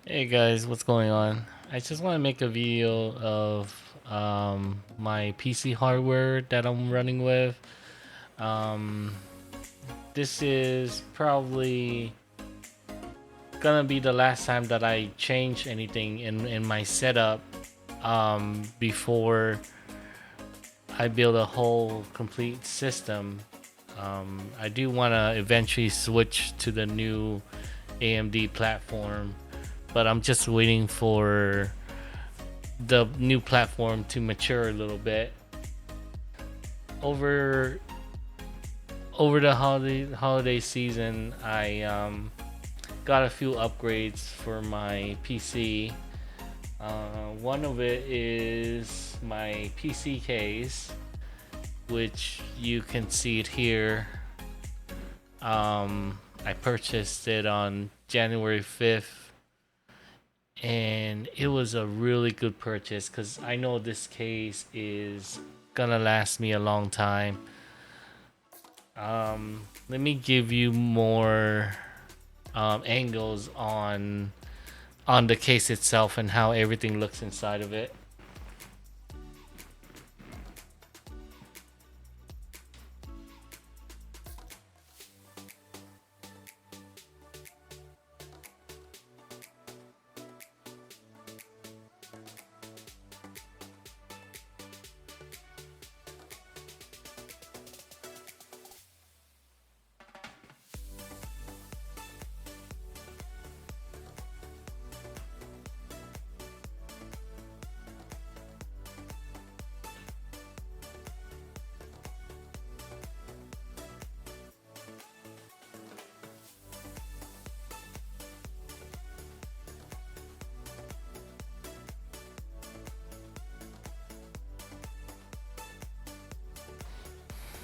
Hey guys, what's going on? I just want to make a video of my PC hardware that I'm running with. Um, this is probably gonna be the last time that I change anything in my setup before I build a whole complete system. I do want to eventually switch to the new AMD platform, but I'm just waiting for the new platform to mature a little bit. Over over the holiday season, I got a few upgrades for my PC. One of it is my PC case, which you can see it here. I purchased it on January 5th, and it was a really good purchase because I know this case is gonna last me a long time. Let me give you more angles on the case itself and how everything looks inside of it.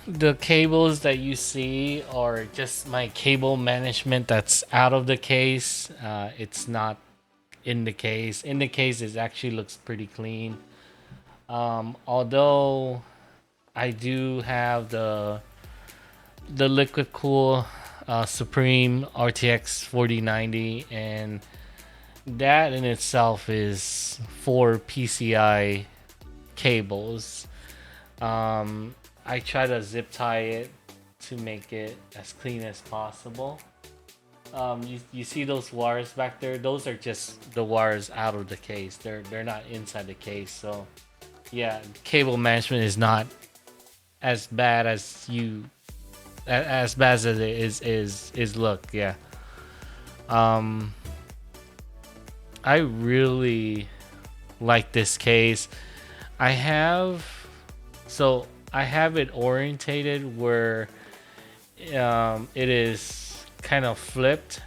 The cables that you see are just my cable management that's out of the case. It's not in the case. In the case, it actually looks pretty clean. Although I do have the liquid cool Supreme RTX 4090, and that in itself is 4 PCI cables. I try to zip tie it to make it as clean as possible. You see those wires back there? Those are just the wires out of the case. They're not inside the case. So yeah, cable management is not as bad as as bad as it is look. Yeah. Um, I really like this case. I have so I have it orientated where it is kind of flipped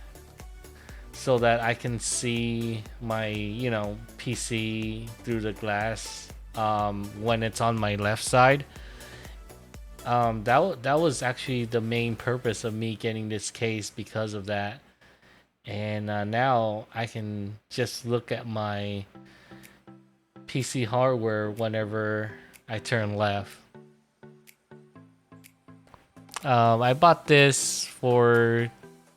so that I can see my PC through the glass when it's on my left side. That was actually the main purpose of me getting this case because of that. And now I can just look at my PC hardware whenever I turn left. I bought this for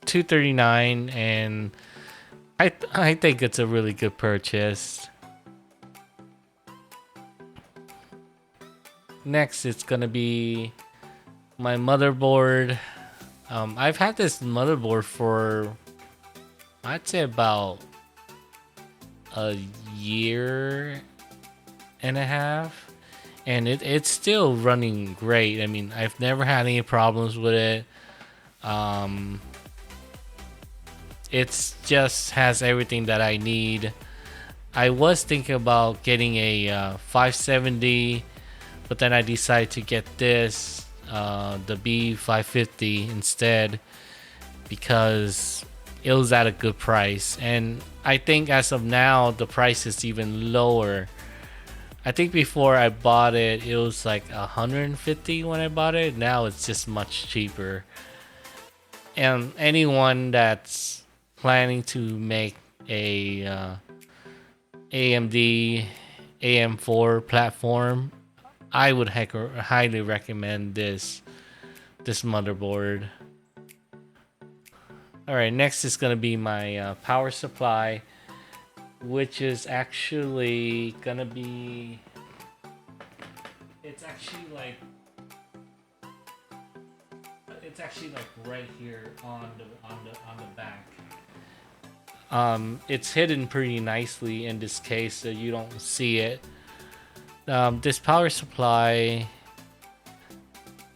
239, and I think it's a really good purchase. Next, it's gonna be my motherboard. I've had this motherboard for I'd say about a year and a half, and it's still running great. I mean, I've never had any problems with it. Um, it's just has everything that I need. I was thinking about getting a 570, but then I decided to get this, the B550 instead, because it was at a good price. And I think as of now, the price is even lower. I think before I bought it, it was like 150 when I bought it. Now it's just much cheaper. And anyone that's planning to make a AMD AM4 platform, I would highly recommend this motherboard. All right, next is gonna be my power supply. which is actually gonna be. It's actually like it's actually like right here on the back. It's hidden pretty nicely in this case, so you don't see it. This power supply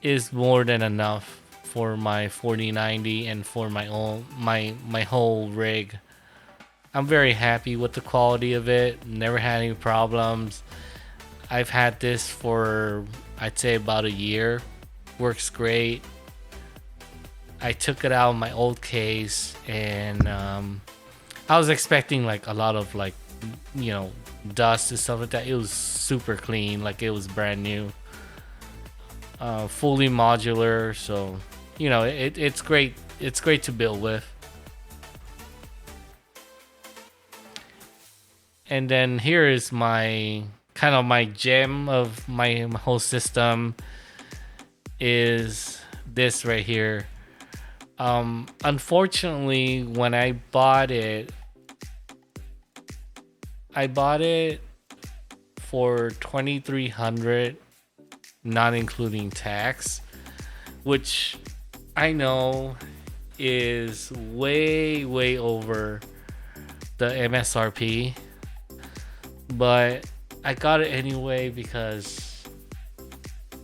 is more than enough for my 4090 and for my whole rig. I'm very happy with the quality of it. Never had any problems. I've had this for I'd say about a year. Works great. I took it out of my old case and I was expecting like a lot of like you know dust and stuff like that. It was super clean, like it was brand new. Fully modular, so it's great. It's great to build with. And then here is my kind of my gem of my whole system is this right here. Unfortunately, when I bought it for 2,300, not including tax, which I know is way over the MSRP, but I got it anyway because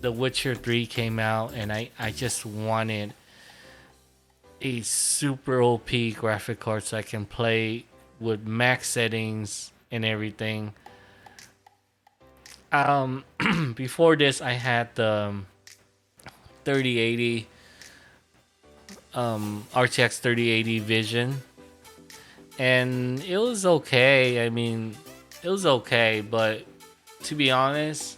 The Witcher 3 came out and I just wanted a super OP graphic card so I can play with max settings and everything. Before this I had the 3080 RTX 3080 Vision, and it was okay. I mean, it was okay, but to be honest,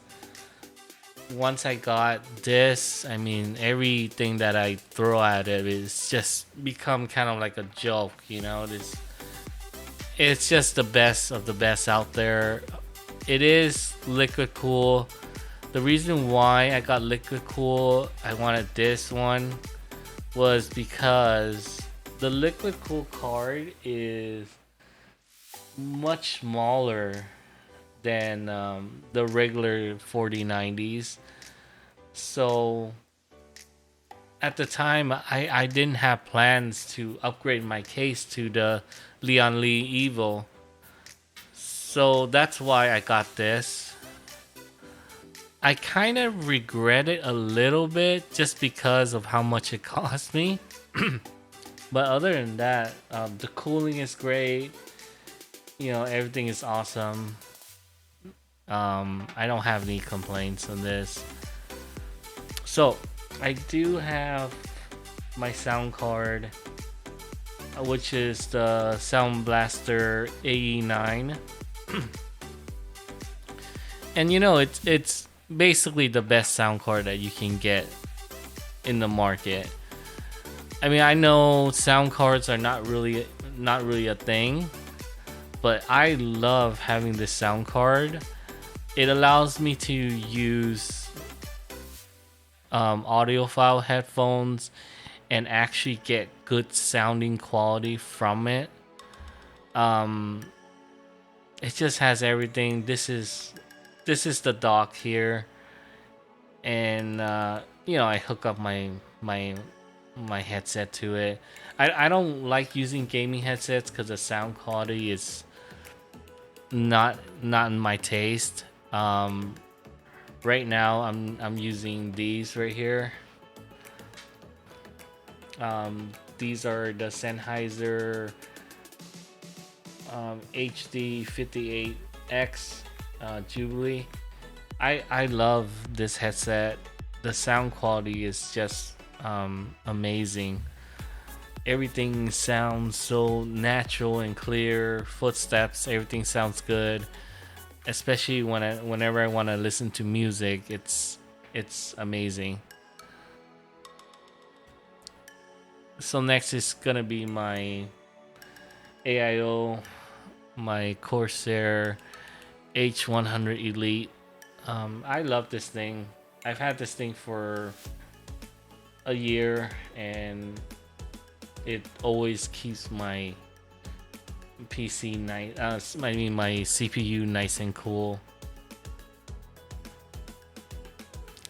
once I got this, I mean, everything that I throw at it is just become kind of like a joke, you know. It's just the best of the best out there. It is liquid cool. The reason why I got liquid cool, I wanted this one, was because the liquid cool card is much smaller than the regular 4090s. So at the time, I didn't have plans to upgrade my case to the Leon Lee Evo. So that's why I got this. I kind of regret it a little bit just because of how much it cost me. But other than that, the cooling is great. You know, everything is awesome. I don't have any complaints on this. So, I do have my sound card, which is the Sound Blaster AE9. And it's basically the best sound card that you can get in the market. I mean, I know sound cards are not really a thing, but I love having this sound card. It allows me to use audiophile headphones and actually get good sounding quality from it. Um, it just has everything. This is the dock here, and I hook up my headset to it. I don't like using gaming headsets because the sound quality is not in my taste. Right now I'm using these right here. These are the Sennheiser HD58X Jubilee. I love this headset. The sound quality is just amazing. Everything sounds so natural and clear. Footsteps, everything sounds good. Especially whenever I want to listen to music, it's amazing. So next is gonna be my AIO, my Corsair H100 Elite. I love this thing. I've had this thing for a year, and it always keeps my PC nice. I mean my CPU nice and cool.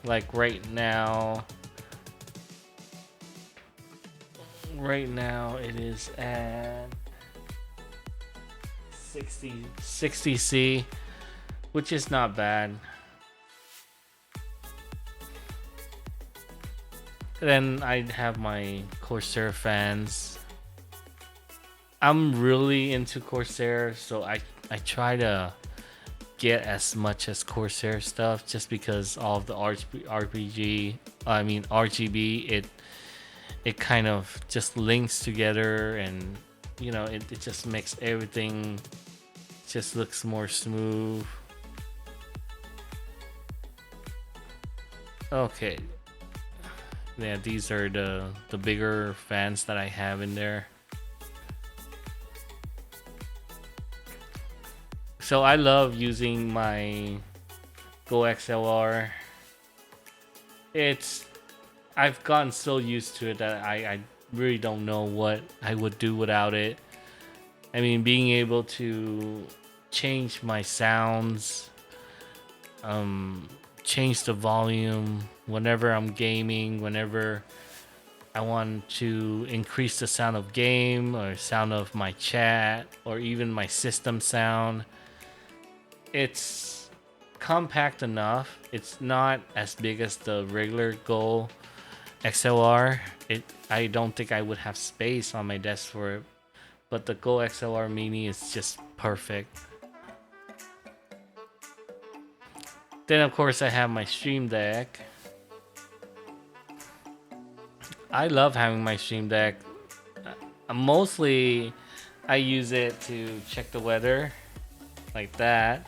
Like right now it is at 60C, which is not bad. Then I have my Corsair fans. I'm really into Corsair, so I try to get as much as Corsair stuff just because all of the RGB, it kind of just links together, and it just makes everything just looks more smooth. Okay. Yeah, these are the bigger fans that I have in there. So I love using my Go XLR. It's I've gotten so used to it that I really don't know what I would do without it. I mean, being able to change my sounds, change the volume whenever I'm gaming, whenever I want to increase the sound of game or sound of my chat or even my system sound. It's compact enough. It's not as big as the regular Go XLR. I don't think I would have space on my desk for it, but the Go XLR Mini is just perfect. Then of course I have my Stream Deck. I love having my Stream Deck. Mostly I use it to check the weather like that.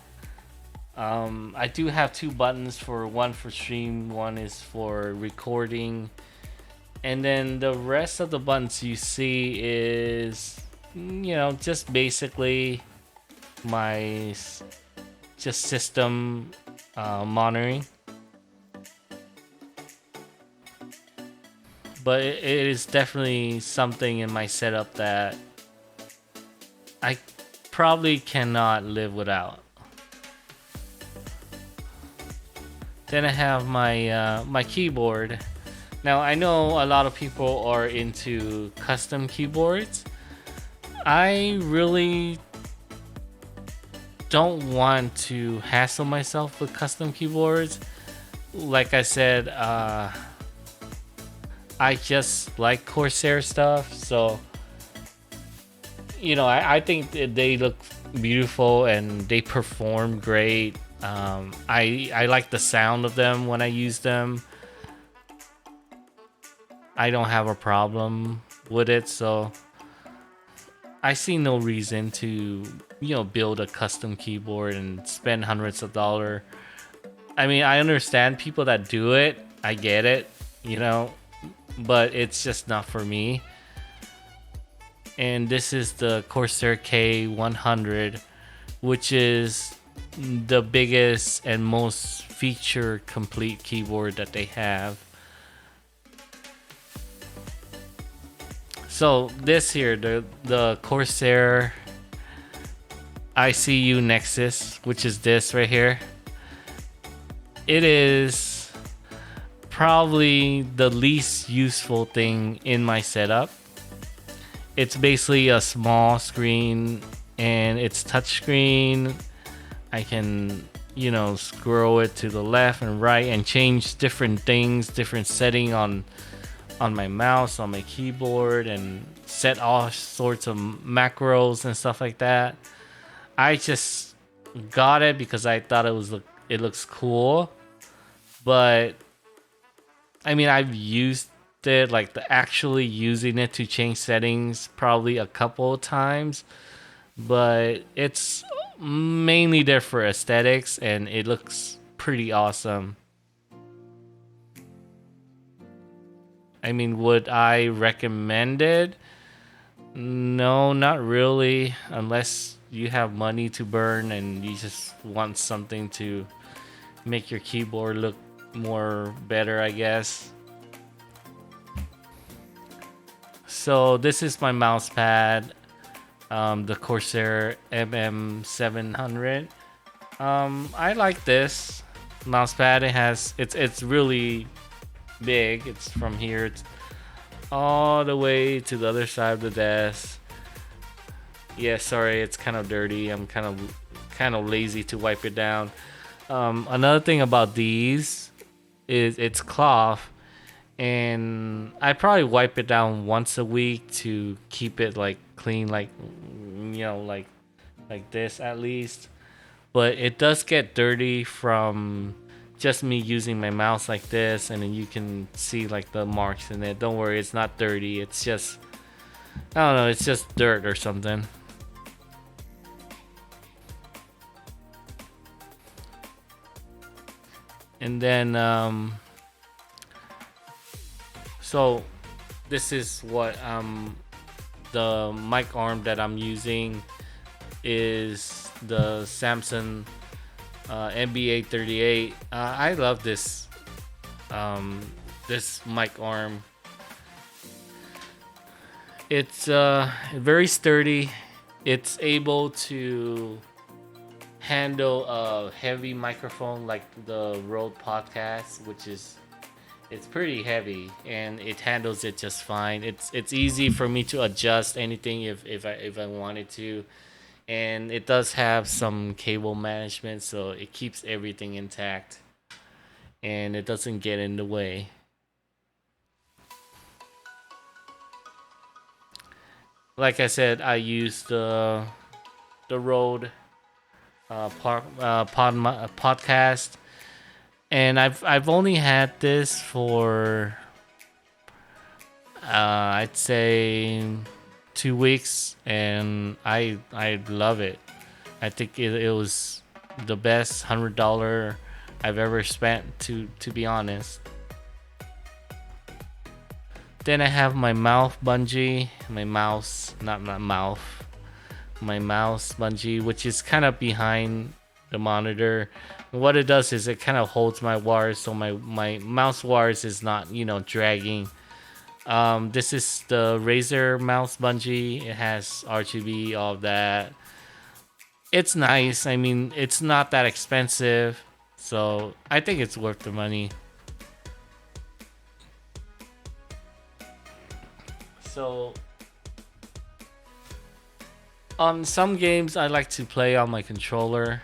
I do have two buttons, for one for stream, one is for recording, and then the rest of the buttons you see is just basically my just system monitoring. But it is definitely something in my setup that I probably cannot live without. Then I have my keyboard. Now I know a lot of people are into custom keyboards. I really don't want to hassle myself with custom keyboards. Like I said, I just like Corsair stuff, so I think they look beautiful and they perform great. I like the sound of them when I use them. I don't have a problem with it, so I see no reason to build a custom keyboard and spend hundreds of dollars. I mean, I understand people that do it. I get it, but it's just not for me. And this is the Corsair K100, which is the biggest and most feature complete keyboard that they have. So this here, the Corsair ICU Nexus, which is this right here, it is probably the least useful thing in my setup. It's basically a small screen and it's touchscreen. I can, scroll it to the left and right and change different things, different setting on my mouse, on my keyboard, and set all sorts of macros and stuff like that. I just got it because I thought it looks cool. But I mean, I've used it, like actually using it to change settings probably a couple of times, but it's mainly there for aesthetics and it looks pretty awesome. I mean, would I recommend it? No, not really, unless you have money to burn and you just want something to make your keyboard look more better, I guess. So this is my mouse pad. the Corsair MM700. I like this mouse pad. It's really big. It's from here all the way to the other side of the desk. Yeah, sorry, it's kind of dirty. I'm kind of lazy to wipe it down. Another thing about these is it's cloth, and I probably wipe it down once a week to keep it like clean, like like this at least. But it does get dirty from just me using my mouse like this, and then you can see like the marks in it. Don't worry, it's not dirty. It's just, I don't know, it's just dirt or something. And then so this is what the mic arm that I'm using is the Samsung NBA 38. I love this mic arm. It's very sturdy. It's able to handle a heavy microphone like the Rode podcast, which is it's pretty heavy, and it handles it just fine. It's easy for me to adjust anything if I wanted to, and it does have some cable management, so it keeps everything intact, and it doesn't get in the way. Like I said, I use the Rode podcast, and I've only had this for I'd say 2 weeks, and I love it. I think it was the best $100 I've ever spent, to be honest. Then I have my mouth bungee, my mouse, not my mouth, my mouse bungee, which is kind of behind the monitor. What it does is it kind of holds my wires, so my mouse wires is not dragging. This is the Razer mouse bungee. It has RGB, all of that. It's nice. I mean, it's not that expensive, so I think it's worth the money. So on some games, I like to play on my controller,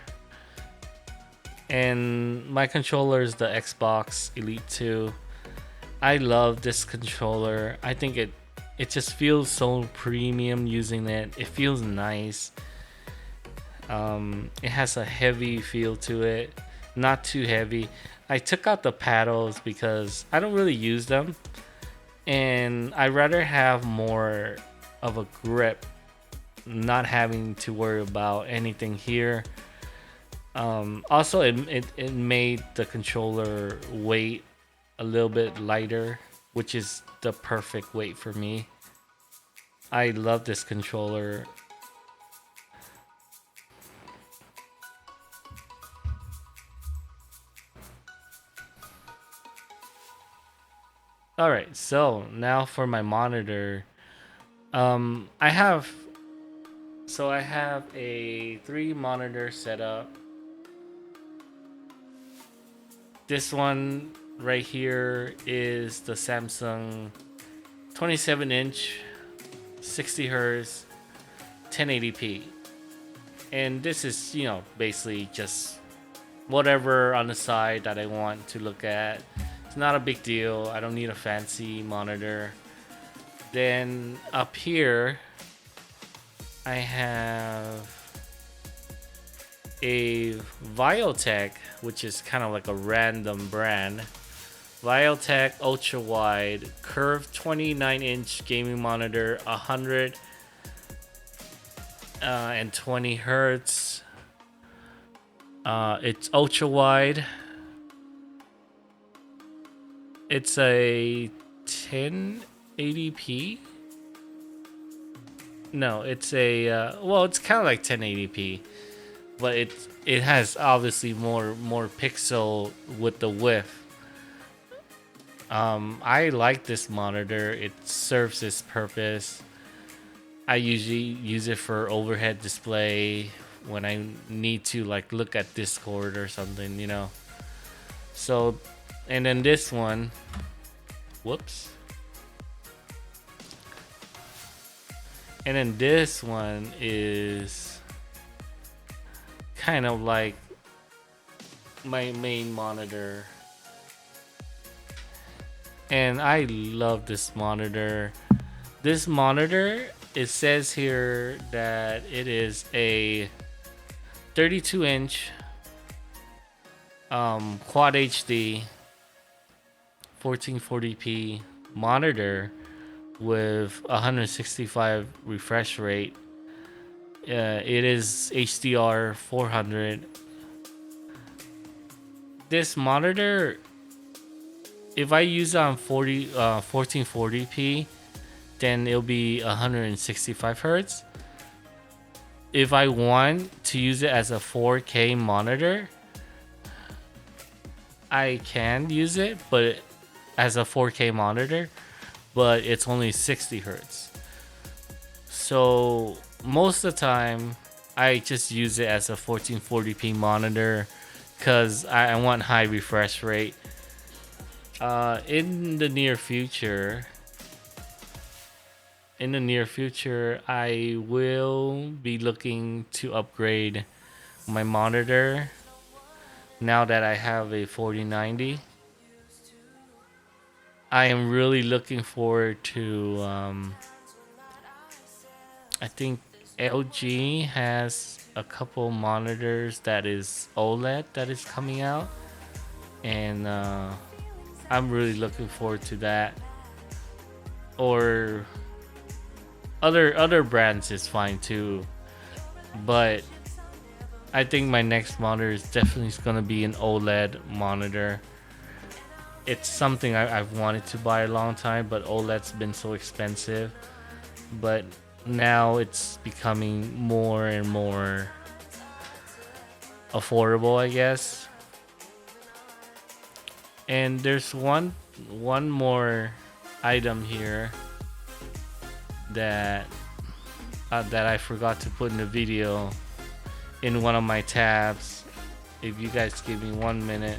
and my controller is the Xbox Elite 2. I love this controller. I think it just feels so premium using it. It feels nice. It has a heavy feel to it, not too heavy. I took out the paddles because I don't really use them, and I rather have more of a grip, not having to worry about anything here. Also, it made the controller weight a little bit lighter, which is the perfect weight for me. I love this controller. All right, so now for my monitor. I have I have a three monitor setup. This one right here is the Samsung 27-inch, 60 hertz, 1080p. And this is, basically just whatever on the side that I want to look at. It's not a big deal. I don't need a fancy monitor. Then up here, I have a Viotech, which is kind of like a random brand. Viotech ultra wide curved 29-inch gaming monitor, 120 hertz. It's ultra wide. It's a 1080p. No, it's a well, it's kind of like 1080p, but it has obviously more pixel with the width. I like this monitor. It serves its purpose. I usually use it for overhead display when I need to like look at Discord or something, So, and then this one, whoops. And then this one is kind of like my main monitor. And I love this monitor. This monitor, it says here that it is a 32-inch quad HD 1440p monitor with 165 refresh rate. It is HDR 400. This monitor, if I use it on 1440p, then it'll be 165 hertz. If I want to use it as a 4K monitor, I can use it, but as a 4K monitor, but it's only 60 hertz. So most of the time, I just use it as a 1440p monitor because I want high refresh rate. In the near future, I will be looking to upgrade my monitor now that I have a 4090. I am really looking forward to I think LG has a couple monitors that is OLED that is coming out, and I'm really looking forward to that. Or other brands is fine too, but I think my next monitor is definitely gonna be an OLED monitor. It's something I've wanted to buy a long time, but OLED's been so expensive. But now it's becoming more and more affordable, I guess. And there's one more item here that I forgot to put in the video in one of my tabs. If you guys give me 1 minute.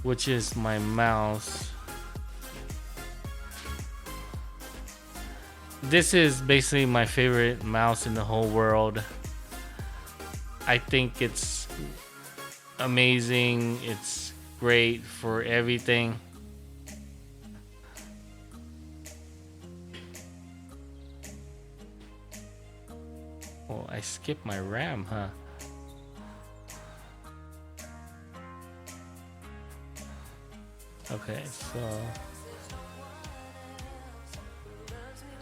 Which is my mouse. This is basically my favorite mouse in the whole world. I think it's amazing. It's great for everything. Oh, I skipped my RAM, huh? Okay, so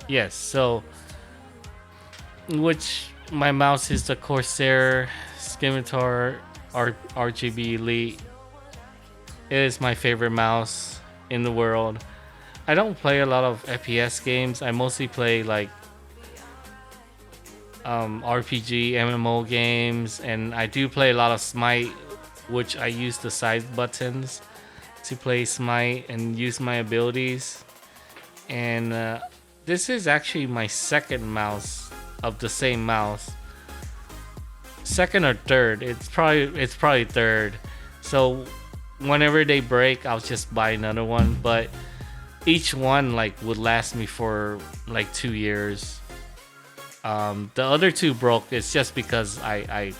yes, so which my mouse is the Corsair Scimitar RGB Elite. It is my favorite mouse in the world. I don't play a lot of FPS games. I mostly play like RPG, MMO games, and I do play a lot of Smite, which I use the side buttons to play Smite and use my abilities. And this is actually my second mouse of the same mouse. Second or third. It's probably third. So whenever they break, I'll just buy another one. But each one like would last me for like 2 years. The other two broke. It's just because I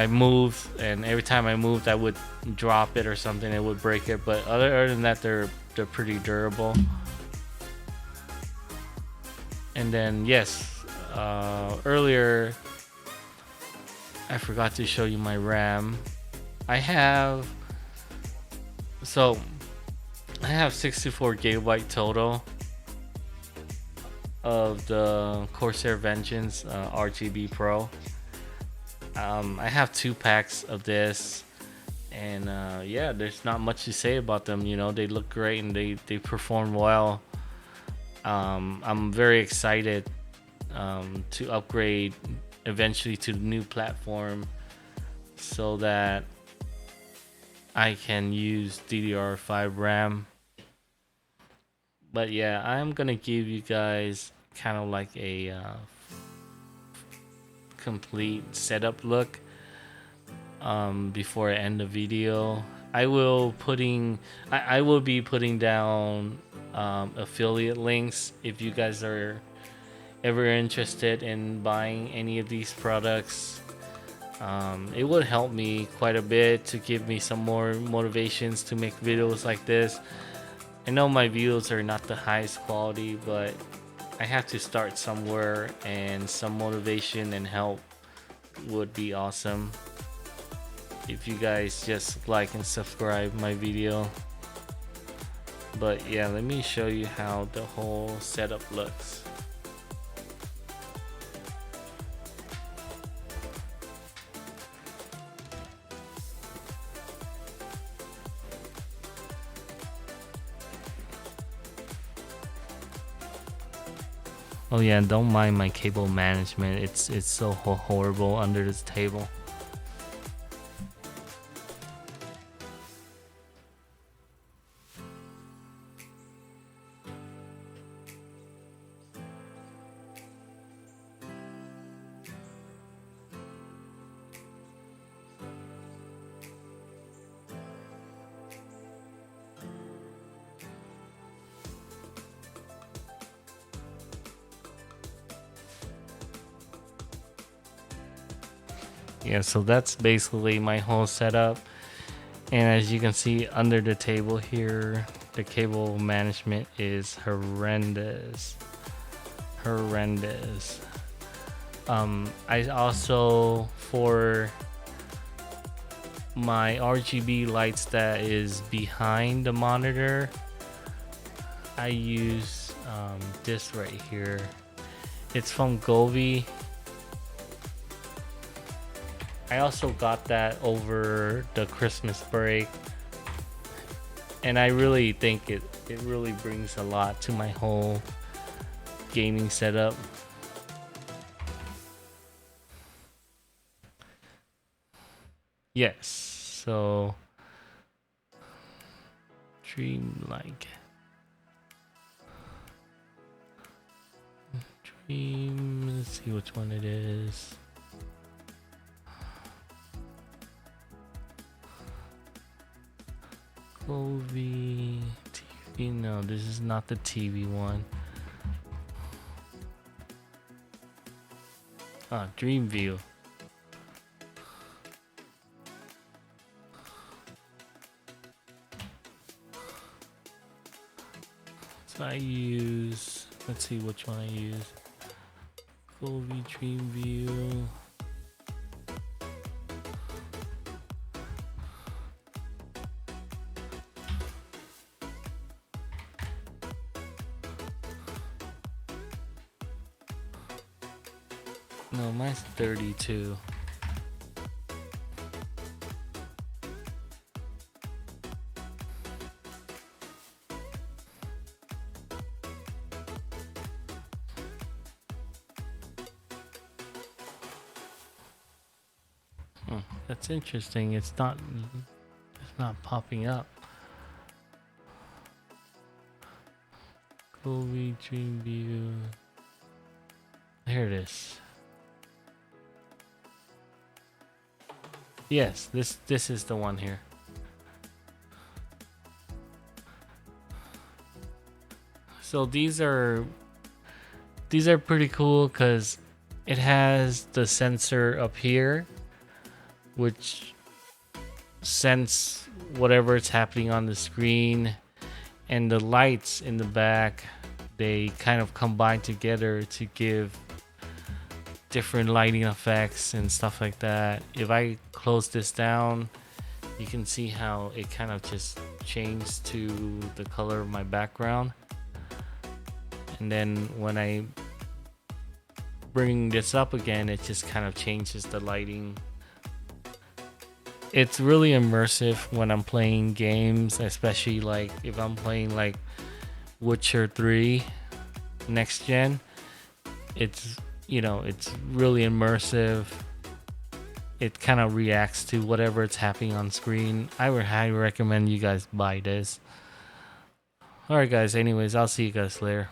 moved, and every time I moved, I would drop it or something. It would break it. But other than that, they're pretty durable. And then yes, earlier I forgot to show you my RAM. I have 64 gigabyte total of the Corsair Vengeance RGB Pro. I have 2 packs of this, and yeah, there's not much to say about them. They look great and they perform well. I'm very excited to upgrade eventually to the new platform. so that I can use DDR5 RAM. But yeah, I'm gonna give you guys kind of like a complete setup look before I end the video. I will be putting down affiliate links if you guys are ever interested in buying any of these products. It would help me quite a bit to give me some more motivations to make videos like this. I know my videos are not the highest quality, but I have to start somewhere, and some motivation and help would be awesome if you guys just like and subscribe my video. But yeah, let me show you how the whole setup looks. Oh yeah, don't mind my cable management. It's so horrible under this table. Yeah, so that's basically my whole setup. And as you can see under the table here, the cable management is horrendous. I also, for my RGB lights that is behind the monitor, I use this right here. It's from Govee. I also got that over the Christmas break, and I really think it really brings a lot to my whole gaming setup. Yes, so dreamlike. Let's see which one it is. Govee TV. No, this is not the TV one. Ah, Dreamview. So I use, let's see which one I use. Govee Dreamview. No, mine's 32. That's interesting. It's not popping up. Govee Dreamview. Here it is. Yes, this is the one here. So these are pretty cool because it has the sensor up here, which sense whatever's happening on the screen, and the lights in the back, they kind of combine together to give different lighting effects and stuff like that. If I close this down, you can see how it kind of just changed to the color of my background. And then when I bring this up again, it just kind of changes the lighting. It's really immersive when I'm playing games, especially like if I'm playing like Witcher 3 next gen. It's, you know, it's really immersive, it kind of reacts to whatever it's happening on screen. I would highly recommend you guys buy this. Alright guys, anyways, I'll see you guys later.